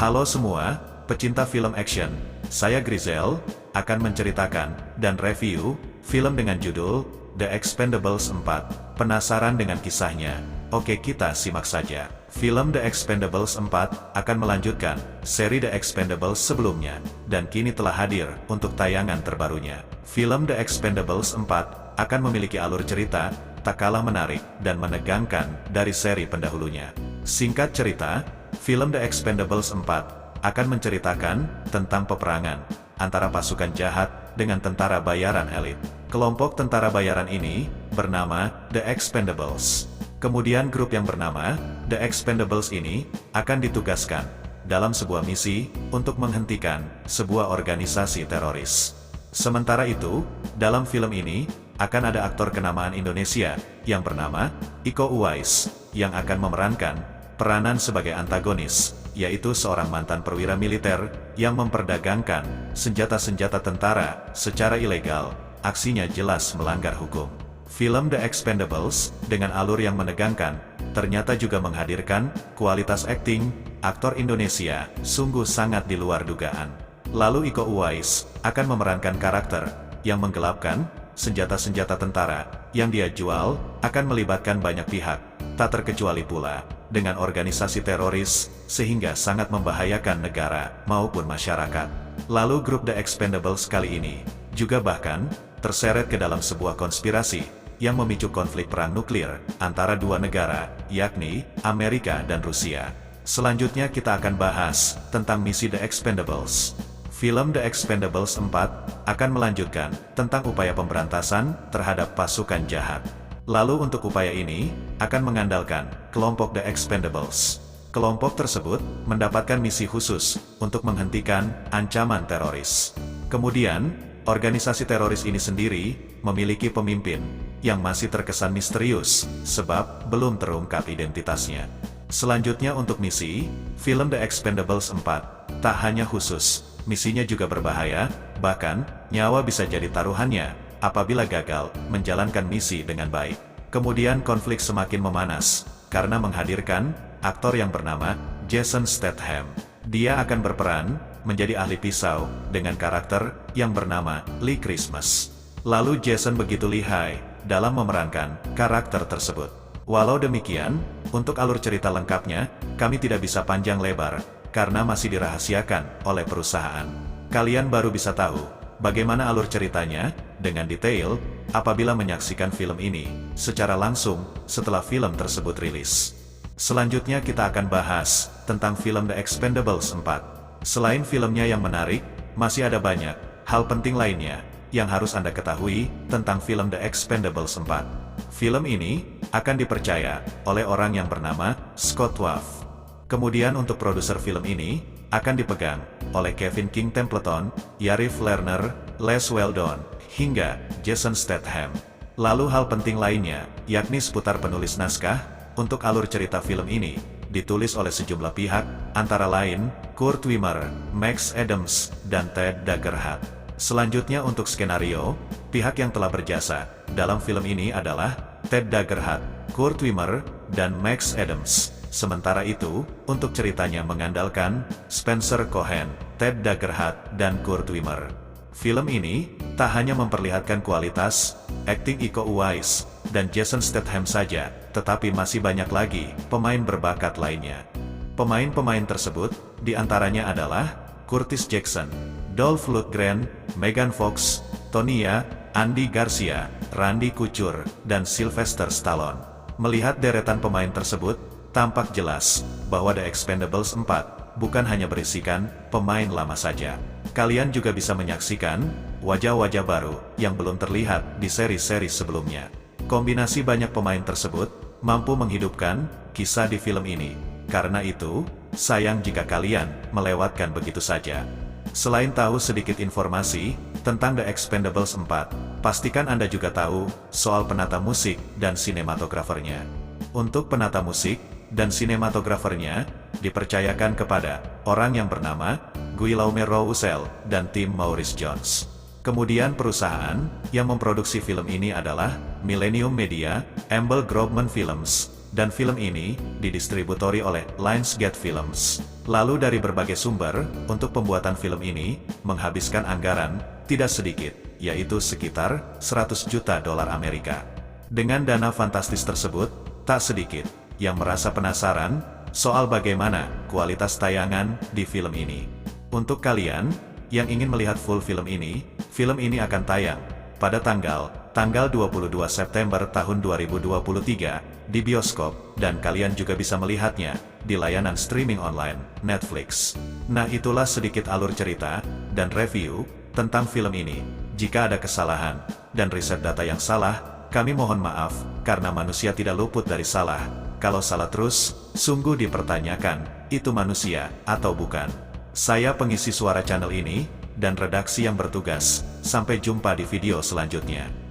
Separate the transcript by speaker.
Speaker 1: Halo semua, pecinta film action. Saya Grizel, akan menceritakan dan review film dengan judul The Expendables 4. Penasaran dengan kisahnya? Oke, kita simak saja. Film The Expendables 4 akan melanjutkan seri The Expendables sebelumnya, dan kini telah hadir untuk tayangan terbarunya. Film The Expendables 4 akan memiliki alur cerita tak kalah menarik dan menegangkan dari seri pendahulunya. Singkat cerita, film The Expendables 4 akan menceritakan tentang peperangan antara pasukan jahat dengan tentara bayaran elit. Kelompok tentara bayaran ini bernama The Expendables. Kemudian grup yang bernama The Expendables ini akan ditugaskan dalam sebuah misi untuk menghentikan sebuah organisasi teroris. Sementara itu, dalam film ini akan ada aktor kenamaan Indonesia yang bernama Iko Uwais yang akan memerankan peranan sebagai antagonis, yaitu seorang mantan perwira militer yang memperdagangkan senjata-senjata tentara secara ilegal. Aksinya jelas melanggar hukum. Film The Expendables dengan alur yang menegangkan ternyata juga menghadirkan kualitas akting aktor Indonesia sungguh sangat di luar dugaan. Lalu Iko Uwais akan memerankan karakter yang menggelapkan senjata-senjata tentara yang dia jual akan melibatkan banyak pihak, tak terkecuali pula dengan organisasi teroris, sehingga sangat membahayakan negara maupun masyarakat. Lalu grup The Expendables kali ini juga bahkan terseret ke dalam sebuah konspirasi yang memicu konflik perang nuklir antara dua negara, yakni Amerika dan Rusia. Selanjutnya kita akan bahas tentang misi The Expendables. Film The Expendables 4 akan melanjutkan tentang upaya pemberantasan terhadap pasukan jahat. Lalu untuk upaya ini akan mengandalkan kelompok The Expendables. Kelompok tersebut mendapatkan misi khusus untuk menghentikan ancaman teroris. Kemudian, organisasi teroris ini sendiri memiliki pemimpin yang masih terkesan misterius sebab belum terungkap identitasnya. Selanjutnya untuk misi, film The Expendables 4 tak hanya khusus, misinya juga berbahaya, bahkan nyawa bisa jadi taruhannya apabila gagal menjalankan misi dengan baik. Kemudian konflik semakin memanas karena menghadirkan aktor yang bernama Jason Statham. Dia akan berperan menjadi ahli pisau dengan karakter yang bernama Lee Christmas. Lalu Jason begitu lihai dalam memerankan karakter tersebut. Walau demikian, untuk alur cerita lengkapnya, kami tidak bisa panjang lebar karena masih dirahasiakan oleh perusahaan. Kalian baru bisa tahu bagaimana alur ceritanya dengan detail apabila menyaksikan film ini secara langsung setelah film tersebut rilis. Selanjutnya kita akan bahas tentang film The Expendables 4. Selain filmnya yang menarik, masih ada banyak hal penting lainnya yang harus Anda ketahui tentang film The Expendables 4. Film ini akan dipercaya oleh orang yang bernama Scott Waugh. Kemudian untuk produser film ini akan dipegang oleh Kevin King Templeton, Yariv Lerner, Les Weldon, hingga Jason Statham. Lalu hal penting lainnya, yakni seputar penulis naskah untuk alur cerita film ini, ditulis oleh sejumlah pihak, antara lain Kurt Wimmer, Max Adams, dan Ted Dagerhat. Selanjutnya untuk skenario, pihak yang telah berjasa dalam film ini adalah Ted Dagerhat, Kurt Wimmer, dan Max Adams. Sementara itu, untuk ceritanya mengandalkan Spencer Cohen, Ted Dagerhat, dan Kurt Wimmer. Film ini tak hanya memperlihatkan kualitas akting Iko Uwais dan Jason Statham saja, tetapi masih banyak lagi pemain berbakat lainnya. Pemain-pemain tersebut diantaranya adalah Curtis Jackson, Dolph Lundgren, Megan Fox, Tonya, Andy Garcia, Randy Couture, dan Sylvester Stallone. Melihat deretan pemain tersebut, tampak jelas bahwa The Expendables 4 bukan hanya berisikan pemain lama saja. Kalian juga bisa menyaksikan wajah-wajah baru yang belum terlihat di seri-seri sebelumnya. Kombinasi banyak pemain tersebut mampu menghidupkan kisah di film ini. Karena itu, sayang jika kalian melewatkan begitu saja. Selain tahu sedikit informasi tentang The Expendables 4, pastikan Anda juga tahu soal penata musik dan sinematografernya. Untuk penata musik dan sinematografernya dipercayakan kepada orang yang bernama Guillaume Roussel dan tim Maurice Jones. Kemudian perusahaan yang memproduksi film ini adalah Millennium Media, Amble Grobman Films, dan film ini didistributori oleh Lionsgate Films. Lalu dari berbagai sumber, untuk pembuatan film ini, menghabiskan anggaran, tidak sedikit, yaitu sekitar 100 juta dolar Amerika. Dengan dana fantastis tersebut, tak sedikit, yang merasa penasaran, soal bagaimana kualitas tayangan di film ini. Untuk kalian, yang ingin melihat full film ini akan tayang, pada tanggal 22 September tahun 2023, di bioskop, dan kalian juga bisa melihatnya di layanan streaming online, Netflix. Nah, itulah sedikit alur cerita dan review tentang film ini. Jika ada kesalahan dan riset data yang salah, kami mohon maaf, karena manusia tidak luput dari salah. Kalau salah terus, sungguh dipertanyakan, itu manusia atau bukan. Saya pengisi suara channel ini, dan redaksi yang bertugas. Sampai jumpa di video selanjutnya.